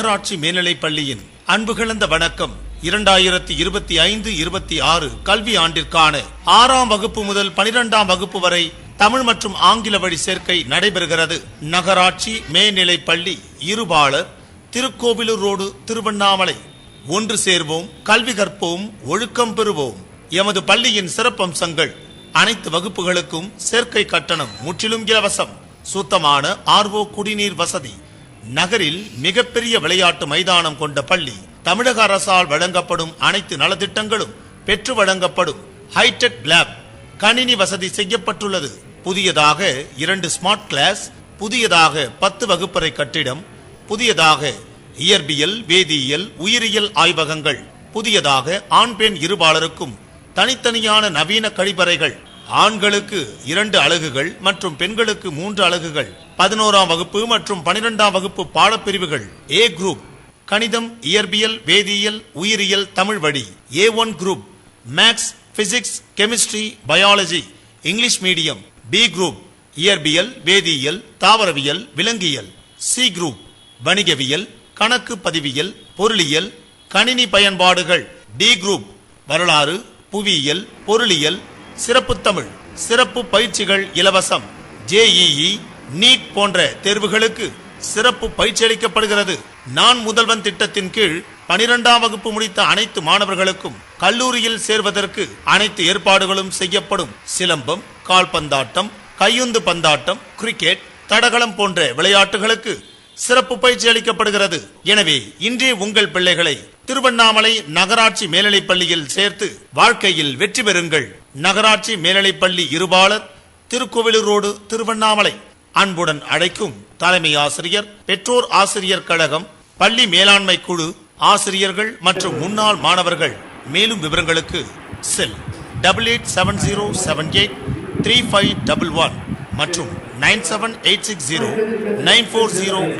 நகராட்சி மேல்நிலைப் பள்ளியின் அன்பு கலந்த வணக்கம். 2025-26 கல்வி ஆண்டிற்கான 6ஆம் வகுப்பு முதல் 12ஆம் வகுப்பு வரை தமிழ் மற்றும் ஆங்கில வழி சேர்க்கை நடைபெறுகிறது. நகராட்சி மேல்நிலைப் பள்ளி இருபாளர், திருக்கோவிலூர் ரோடு, திருவண்ணாமலை. ஒன்று சேர்வோம், கல்வி கற்போம், ஒழுக்கம் பெறுவோம். எமது பள்ளியின் சிறப்பம்சங்கள்: அனைத்து வகுப்புகளுக்கும் சேர்க்கை கட்டணம் முற்றிலும் இலவசம். சுத்தமான ஆர்ஓ குடிநீர் வசதி. நகரில் மிகப்பெரிய விளையாட்டு மைதானம் கொண்ட பள்ளி. தமிழக அரசால் வழங்கப்படும் அனைத்து நலத்திட்டங்களும் பெற்று வழங்கப்படும். ஹைடெக் லேப், கணினி வசதி செய்யப்பட்டுள்ளது. புதியதாக 2 ஸ்மார்ட் கிளாஸ், புதியதாக 10 வகுப்பறை கட்டிடம், புதியதாக இயற்பியல், வேதியியல், உயிரியல் ஆய்வகங்கள், புதியதாக ஆண் பெண் இருபாலருக்கும் தனித்தனியான நவீன கழிப்பறைகள், ஆண்களுக்கு 2 அலகுகள் மற்றும் பெண்களுக்கு 3 அலகுகள், 11ஆம் வகுப்பு மற்றும் 12ஆம் வகுப்பு பாடப்பிரிவுகள். ஏ குரூப் கணிதம், இயற்பியல், வேதியியல், உயிரியல், தமிழ் வழி. A1 group maths, physics, chemistry, biology, English medium. B group இயற்பியல், வேதியியல், தாவரவியல், விலங்கியல். சி குரூப் வணிகவியல், கணக்கு பதிவியல், பொருளியல், கணினி பயன்பாடுகள். டி குரூப் வரலாறு, புவியியல், பொருளியல், சிறப்பு தமிழ். சிறப்பு பயிற்சிகள் இலவசம். JEE, நீட் போன்ற தேர்வுகளுக்கு சிறப்பு பயிற்சி அளிக்கப்படுகிறது. நான் முதல்வன் திட்டத்தின் கீழ் 12ஆம் வகுப்பு முடித்த அனைத்து மாணவர்களுக்கும் கல்லூரியில் சேர்வதற்கு அனைத்து ஏற்பாடுகளும் செய்யப்படும். சிலம்பம், கால்பந்தாட்டம், கையுந்து பந்தாட்டம், கிரிக்கெட், தடகளம் போன்ற விளையாட்டுகளுக்கு சிறப்பு பயிற்சி அளிக்கப்படுகிறது. எனவே இன்றே உங்கள் பிள்ளைகளை திருவண்ணாமலை நகராட்சி மேல்நிலைப் பள்ளியில் சேர்த்து வாழ்க்கையில் வெற்றி பெறுங்கள். நகராட்சி மேல்நிலைப் பள்ளி இருபாலர், திருக்கோவிலூர் ரோடு, திருவண்ணாமலை. அன்புடன் அழைக்கும் தலைமை ஆசிரியர், பெற்றோர் ஆசிரியர் கழகம், பள்ளி மேலாண்மை குழு, ஆசிரியர்கள் மற்றும் முன்னாள் மாணவர்கள். மேலும் விவரங்களுக்கு செல் 8870783511 மற்றும் 978609409.